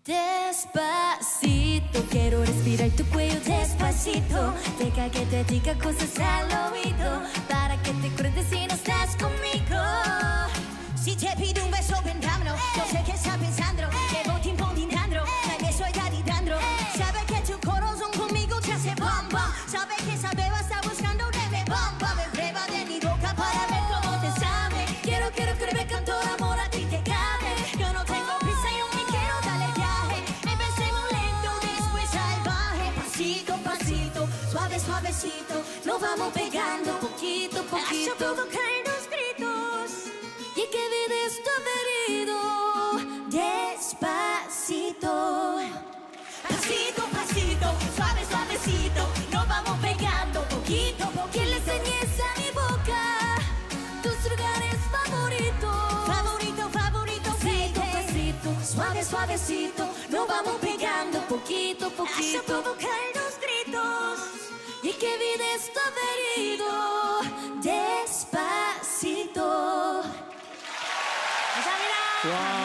Despacito, quiero respirar tu cuello despacito. Deja que te diga cosas al oído, para que te acuerdes si no estás conmigo. Si te pido un beso, ven, dámelo. Yo sé que estás pensando, llevo tiempo intentando. Nadie soy daddy dando. Sabe que tu corazón conmigo te hace bom bom. Sabe que esa beba está buscando de mi bomba. Me prueba de mi boca para ver cómo te sabe. Quiero que me canto el amor a ti te cabe. Yo no tengo prisa, yo me quiero darle viaje. Empecemos lento, después salvaje. Pasito, pasito, suave, suavecito. Nos vamos pegando poquito, poquito. Hasta provocar los gritos. Y que vives todo herido. Despacito. Pasito, pasito, suave, suavecito. Nos vamos pegando poquito, poquito. Que le enseñes a mi boca tus lugares favoritos. Favorito, favorito, Pasito, baby. pasito, suave, suavecito. Nos vamos pegando poquito, poquito. Hasta provocar los gritos. Y que vives todo herido. Despacito. ¡Muchas gracias! 와.